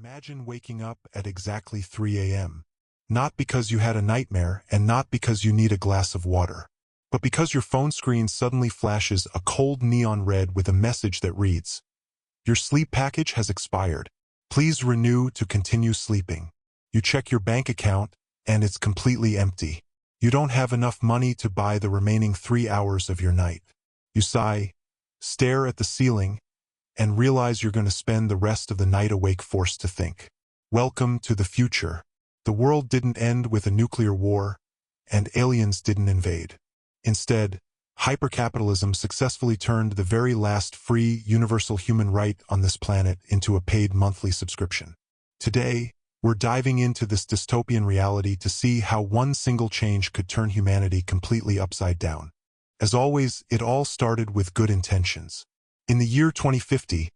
Imagine waking up at exactly 3 a.m. Not because you had a nightmare and not because you need a glass of water, but because your phone screen suddenly flashes a cold neon red with a message that reads, "Your sleep package has expired. Please renew to continue sleeping." You check your bank account and it's completely empty. You don't have enough money to buy the remaining 3 hours of your night. You sigh, stare at the ceiling, and realize you're going to spend the rest of the night awake forced to think. Welcome to the future. The world didn't end with a nuclear war, and aliens didn't invade. Instead, hypercapitalism successfully turned the very last free, universal human right on this planet into a paid monthly subscription. Today, we're diving into this dystopian reality to see how one single change could turn humanity completely upside down. As always, it all started with good intentions. In the year 2050,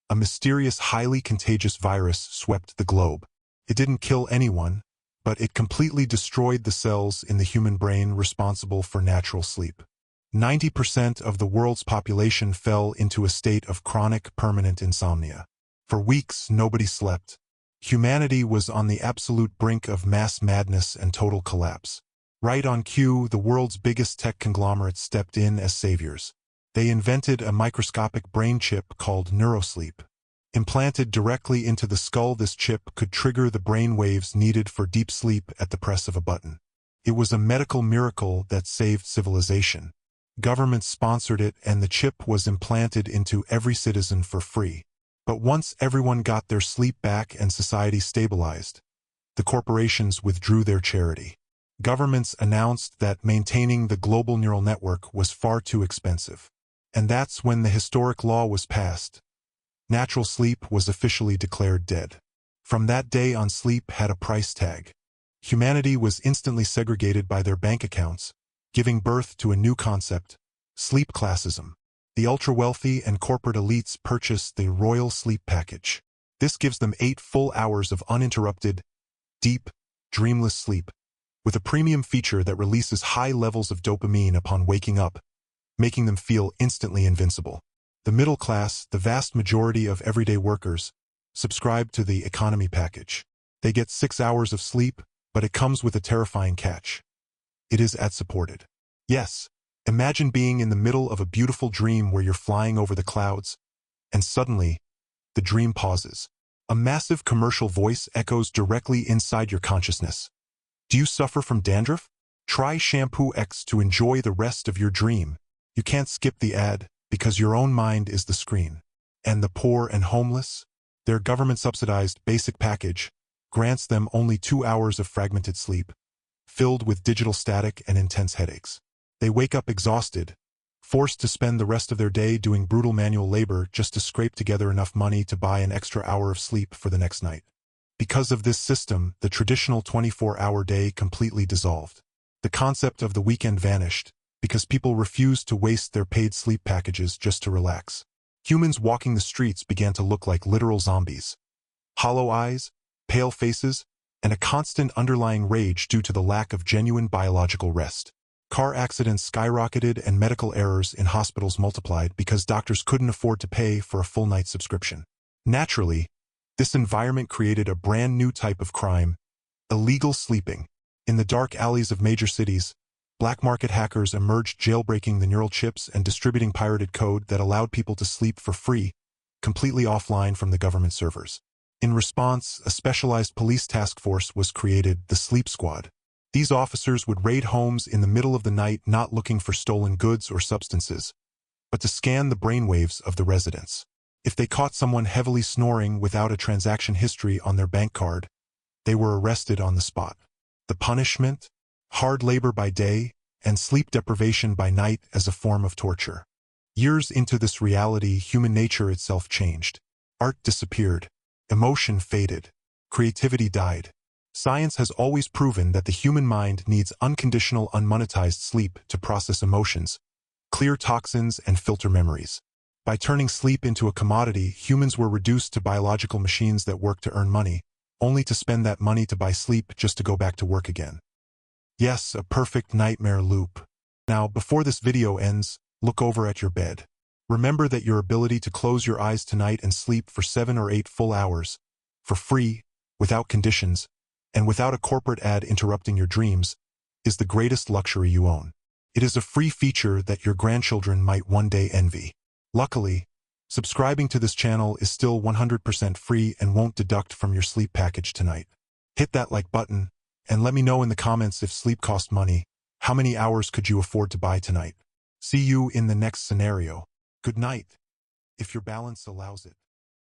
a mysterious, highly contagious virus swept the globe. It didn't kill anyone, but it completely destroyed the cells in the human brain responsible for natural sleep. 90% of the world's population fell into a state of chronic, permanent insomnia. For weeks, nobody slept. Humanity was on the absolute brink of mass madness and total collapse. Right on cue, the world's biggest tech conglomerate stepped in as saviors. They invented a microscopic brain chip called Neurosleep. Implanted directly into the skull, this chip could trigger the brain waves needed for deep sleep at the press of a button. It was a medical miracle that saved civilization. Governments sponsored it, and the chip was implanted into every citizen for free. But once everyone got their sleep back and society stabilized, the corporations withdrew their charity. Governments announced that maintaining the global neural network was far too expensive. And that's when the historic law was passed. Natural sleep was officially declared dead. From that day on, sleep had a price tag. Humanity was instantly segregated by their bank accounts, giving birth to a new concept, sleep classism. The ultra-wealthy and corporate elites purchased the royal sleep package. This gives them 8 full hours of uninterrupted, deep, dreamless sleep, with a premium feature that releases high levels of dopamine upon waking up, making them feel instantly invincible. The middle class, the vast majority of everyday workers, subscribe to the economy package. They get 6 hours of sleep, but it comes with a terrifying catch. It is ad-supported. Yes, imagine being in the middle of a beautiful dream where you're flying over the clouds, and suddenly, the dream pauses. A massive commercial voice echoes directly inside your consciousness. Do you suffer from dandruff? Try Shampoo X to enjoy the rest of your dream. You can't skip the ad because your own mind is the screen. And the poor and homeless? Their government-subsidized basic package grants them only 2 hours of fragmented sleep, filled with digital static and intense headaches. They wake up exhausted, forced to spend the rest of their day doing brutal manual labor just to scrape together enough money to buy an extra hour of sleep for the next night. Because of this system, the traditional 24-hour day completely dissolved. The concept of the weekend vanished, because people refused to waste their paid sleep packages just to relax. Humans walking the streets began to look like literal zombies. Hollow eyes, pale faces, and a constant underlying rage due to the lack of genuine biological rest. Car accidents skyrocketed and medical errors in hospitals multiplied because doctors couldn't afford to pay for a full night subscription. Naturally, this environment created a brand new type of crime, illegal sleeping. In the dark alleys of major cities, black market hackers emerged, jailbreaking the neural chips and distributing pirated code that allowed people to sleep for free, completely offline from the government servers. In response, a specialized police task force was created, the Sleep Squad. These officers would raid homes in the middle of the night, not looking for stolen goods or substances, but to scan the brainwaves of the residents. If they caught someone heavily snoring without a transaction history on their bank card, they were arrested on the spot. The punishment? Hard labor by day and sleep deprivation by night as a form of torture. Years into this reality, human nature itself changed. Art disappeared. Emotion faded. Creativity died. Science has always proven that the human mind needs unconditional, unmonetized sleep to process emotions, clear toxins, and filter memories. By turning sleep into a commodity, humans were reduced to biological machines that work to earn money, only to spend that money to buy sleep just to go back to work again. Yes, a perfect nightmare loop. Now, before this video ends, look over at your bed. Remember that your ability to close your eyes tonight and sleep for 7 or 8 full hours, for free, without conditions, and without a corporate ad interrupting your dreams, is the greatest luxury you own. It is a free feature that your grandchildren might one day envy. Luckily, subscribing to this channel is still 100% free and won't deduct from your sleep package tonight. Hit that like button, and let me know in the comments if sleep cost money. How many hours could you afford to buy tonight? See you in the next scenario. Good night, if your balance allows it.